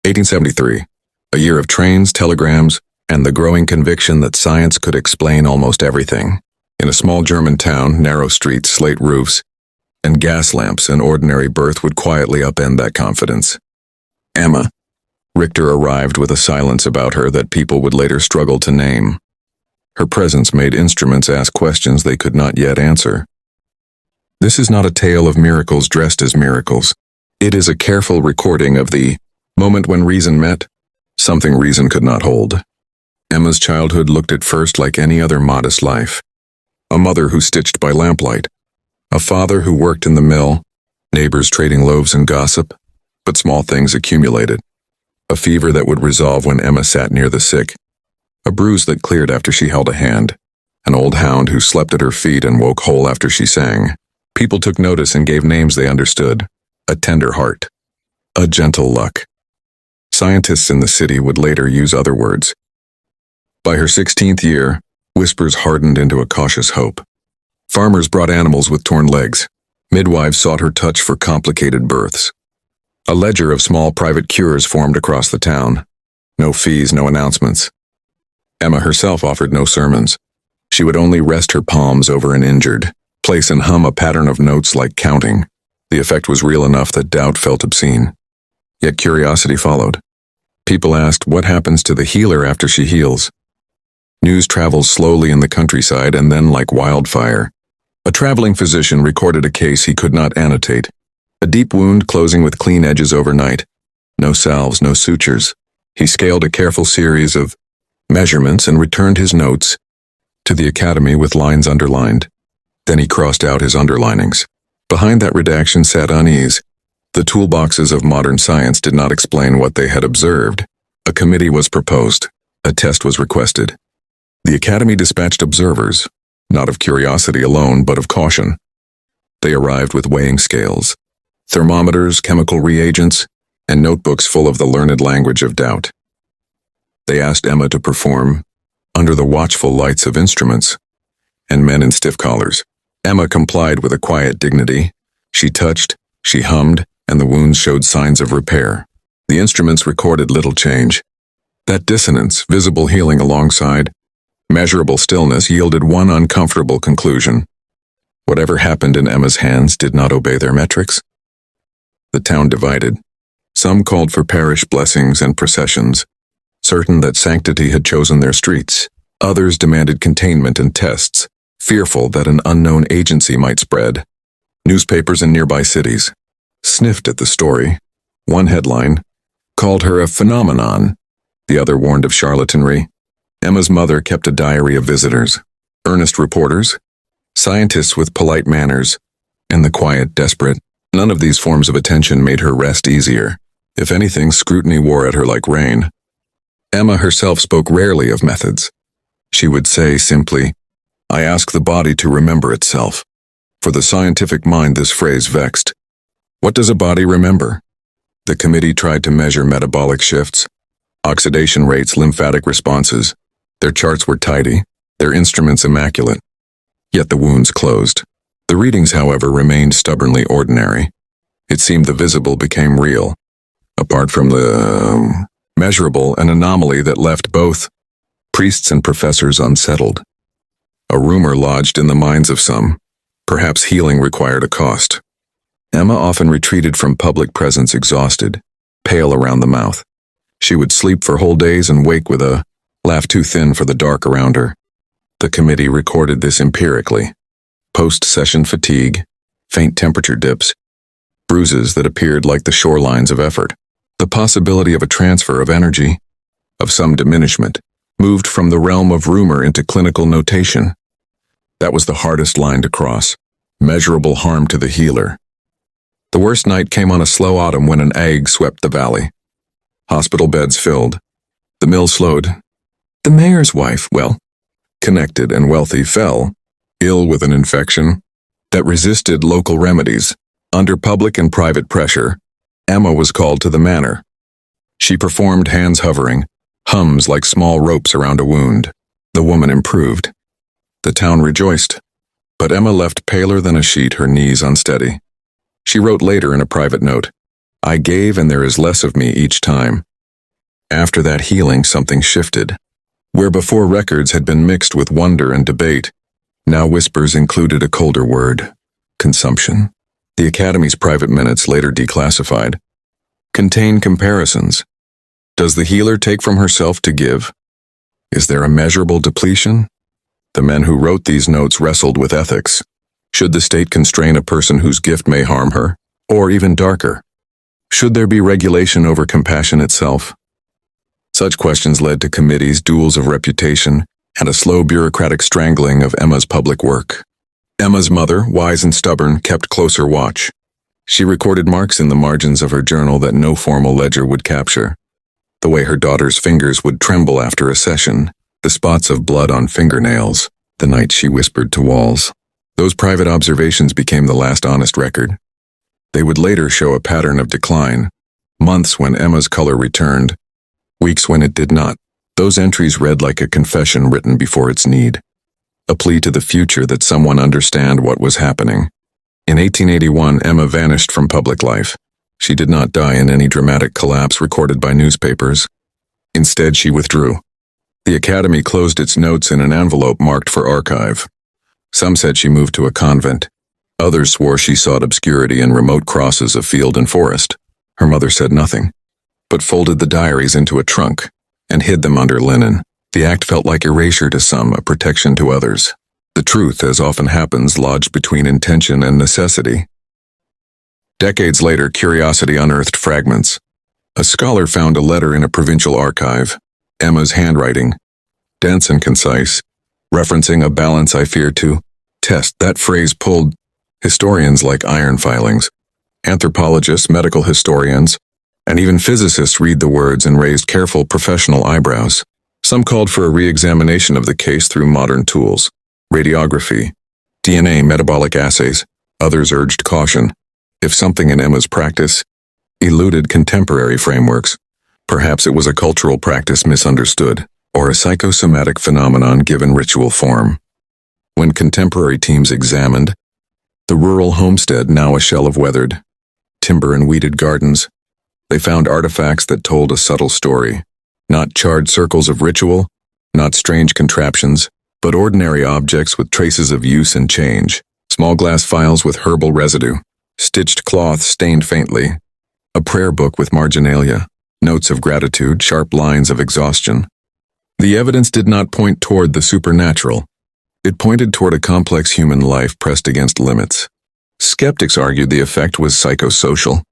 1873, a year of trains, telegrams, and the growing conviction that science could explain almost everything. In a small German town, narrow streets, slate roofs, and gas lamps, an ordinary birth would quietly upend that confidence. Emma Richter arrived with a silence about her that people would later struggle to name. Her presence made instruments ask questions they could not yet answer. This is not a tale of miracles dressed as miracles. It is a careful recording of the moment when reason met, something reason could not hold. Emma's childhood looked at first like any other modest life. A mother who stitched by lamplight, a father who worked in the mill, neighbors trading loaves and gossip, but small things accumulated. A fever that would resolve when Emma sat near the sick, a bruise that cleared after she held a hand, an old hound who slept at her feet and woke whole after she sang. People took notice and gave names they understood. A tender heart, a gentle luck. Scientists in the city would later use other words. By her 16th year, whispers hardened into a cautious hope. Farmers brought animals with torn legs. Midwives sought her touch for complicated births. A ledger of small private cures formed across the town. No fees, no announcements. Emma herself offered no sermons. She would only rest her palms over an injured, place and hum a pattern of notes like counting. The effect was real enough that doubt felt obscene. Yet curiosity followed. People asked, what happens to the healer after she heals? News travels slowly in the countryside and then like wildfire. A traveling physician recorded a case he could not annotate. A deep wound closing with clean edges overnight. No salves, no sutures. He scaled a careful series of measurements and returned his notes to the academy with lines underlined. Then he crossed out his underlinings. Behind that redaction sat unease. The toolboxes of modern science did not explain what they had observed. A committee was proposed. A test was requested. The academy dispatched observers, not of curiosity alone, but of caution. They arrived with weighing scales, thermometers, chemical reagents, and notebooks full of the learned language of doubt. They asked Emma to perform under the watchful lights of instruments and men in stiff collars. Emma complied with a quiet dignity. She touched, she hummed, and the wounds showed signs of repair. The instruments recorded little change. That dissonance, visible healing alongside measurable stillness, yielded one uncomfortable conclusion. Whatever happened in Emma's hands did not obey their metrics. The town divided. Some called for parish blessings and processions, certain that sanctity had chosen their streets. Others demanded containment and tests, fearful that an unknown agency might spread. Newspapers in nearby cities sniffed at the story. One headline called her a phenomenon. The other warned of charlatanry. Emma's mother kept a diary of visitors, earnest reporters, scientists with polite manners, and the quiet, desperate. None of these forms of attention made her rest easier. If anything, scrutiny wore at her like rain. Emma herself spoke rarely of methods. She would say simply, I ask the body to remember itself. For the scientific mind, this phrase vexed. What does a body remember? The committee tried to measure metabolic shifts, oxidation rates, lymphatic responses. Their charts were tidy, their instruments immaculate. Yet the wounds closed. The readings, however, remained stubbornly ordinary. It seemed the visible became real. Apart from the measurable, an anomaly that left both priests and professors unsettled. A rumor lodged in the minds of some. Perhaps healing required a cost. Emma often retreated from public presence exhausted, pale around the mouth. She would sleep for whole days and wake with a laugh too thin for the dark around her. The committee recorded this empirically. Post-session fatigue, faint temperature dips, bruises that appeared like the shorelines of effort. The possibility of a transfer of energy, of some diminishment, moved from the realm of rumor into clinical notation. That was the hardest line to cross. Measurable harm to the healer. The worst night came on a slow autumn when an ague swept the valley. Hospital beds filled. The mill slowed. The mayor's wife, well, connected and wealthy, fell, ill with an infection that resisted local remedies. Under public and private pressure, Emma was called to the manor. She performed hands hovering, hums like small ropes around a wound. The woman improved. The town rejoiced. But Emma left paler than a sheet, her knees unsteady. She wrote later in a private note, I gave and there is less of me each time. After that healing, something shifted. Where before records had been mixed with wonder and debate, now whispers included a colder word: consumption. The Academy's private minutes, later declassified, contain comparisons. Does the healer take from herself to give? Is there a measurable depletion? The men who wrote these notes wrestled with ethics. Should the state constrain a person whose gift may harm her? Or even darker, should there be regulation over compassion itself? Such questions led to committees, duels of reputation, and a slow bureaucratic strangling of Emma's public work. Emma's mother, wise and stubborn, kept closer watch. She recorded marks in the margins of her journal that no formal ledger would capture. The way her daughter's fingers would tremble after a session, the spots of blood on fingernails, the night she whispered to walls. Those private observations became the last honest record. They would later show a pattern of decline, months when Emma's color returned, weeks when it did not. Those entries read like a confession written before its need, a plea to the future that someone understand what was happening. In 1881, Emma vanished from public life. She did not die in any dramatic collapse recorded by newspapers. Instead, she withdrew. The Academy closed its notes in an envelope marked for archive. Some said she moved to a convent. Others swore she sought obscurity in remote crosses of field and forest. Her mother said nothing, but folded the diaries into a trunk and hid them under linen. The act felt like erasure to some, a protection to others. The truth, as often happens, lodged between intention and necessity. Decades later, curiosity unearthed fragments. A scholar found a letter in a provincial archive, Emma's handwriting, dense and concise, referencing a balance I fear to test. That phrase pulled historians like iron filings, anthropologists, medical historians, and even physicists read the words and raised careful professional eyebrows. Some called for a re-examination of the case through modern tools, radiography, DNA, metabolic assays. Others urged caution. If something in Emma's practice eluded contemporary frameworks, perhaps it was a cultural practice misunderstood, or a psychosomatic phenomenon given ritual form. When contemporary teams examined the rural homestead, now a shell of weathered timber and weeded gardens, they found artifacts that told a subtle story. Not charred circles of ritual, not strange contraptions, but ordinary objects with traces of use and change. Small glass vials with herbal residue, stitched cloth stained faintly, a prayer book with marginalia, notes of gratitude, sharp lines of exhaustion. The evidence did not point toward the supernatural. It pointed toward a complex human life pressed against limits. Skeptics argued the effect was psychosocial.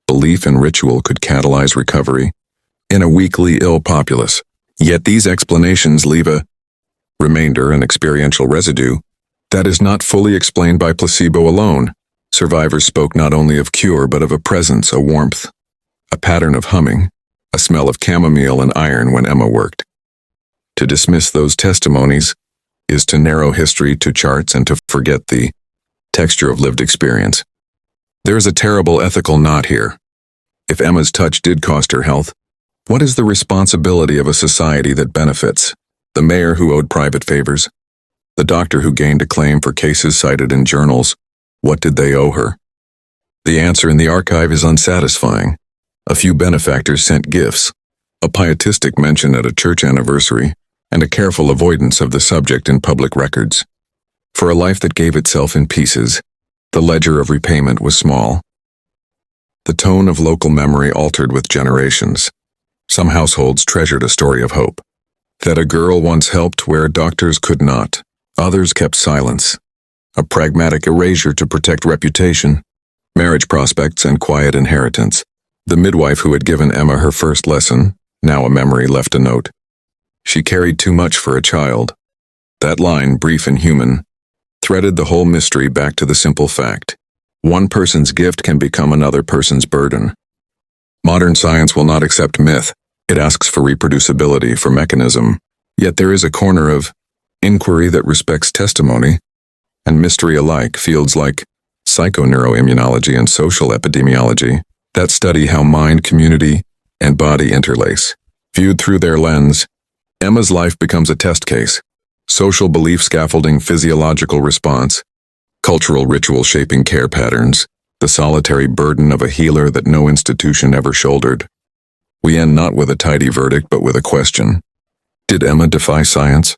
Belief in ritual could catalyze recovery in a weakly ill populace. Yet these explanations leave a remainder, an experiential residue, that is not fully explained by placebo alone. Survivors spoke not only of cure but of a presence, a warmth, a pattern of humming, a smell of chamomile and iron when Emma worked. To dismiss those testimonies is to narrow history to charts and to forget the texture of lived experience. There is a terrible ethical knot here. If Emma's touch did cost her health, what is the responsibility of a society that benefits? The mayor who owed private favors? The doctor who gained acclaim for cases cited in journals? What did they owe her? The answer in the archive is unsatisfying. A few benefactors sent gifts, a pietistic mention at a church anniversary, and a careful avoidance of the subject in public records. For a life that gave itself in pieces, the ledger of repayment was small. The tone of local memory altered with generations. Some households treasured a story of hope. That a girl once helped where doctors could not. Others kept silence. A pragmatic erasure to protect reputation, marriage prospects, and quiet inheritance. The midwife who had given Emma her first lesson, now a memory, left a note. She carried too much for a child. That line, brief and human, threaded the whole mystery back to the simple fact. One person's gift can become another person's burden. Modern science will not accept myth. It asks for reproducibility, for mechanism. Yet there is a corner of inquiry that respects testimony and mystery alike, fields like psychoneuroimmunology and social epidemiology that study how mind, community, and body interlace. Viewed through their lens, Emma's life becomes a test case. Social belief scaffolding physiological response, cultural ritual shaping care patterns, the solitary burden of a healer that no institution ever shouldered. We end not with a tidy verdict, but with a question. Did Emma defy science?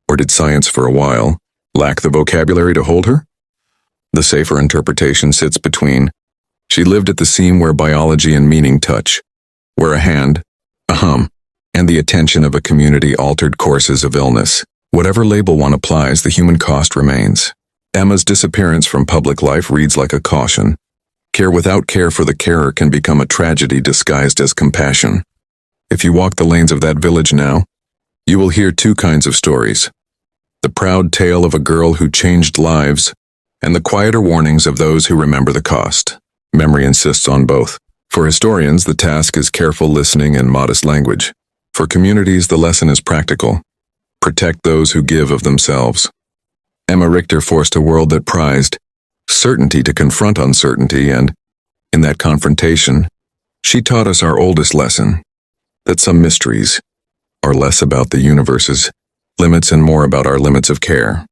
Or did science, for a while, lack the vocabulary to hold her? The safer interpretation sits between. She lived at the seam where biology and meaning touch, where a hand, a hum, and the attention of a community altered courses of illness. Whatever label one applies, the human cost remains. Emma's disappearance from public life reads like a caution. Care without care for the carer can become a tragedy disguised as compassion. If you walk the lanes of that village now, you will hear two kinds of stories. The proud tale of a girl who changed lives, and the quieter warnings of those who remember the cost. Memory insists on both. For historians, the task is careful listening and modest language. For communities, the lesson is practical. Protect those who give of themselves. Emma Richter forced a world that prized certainty to confront uncertainty, and, in that confrontation, she taught us our oldest lesson, that some mysteries are less about the universe's limits and more about our limits of care.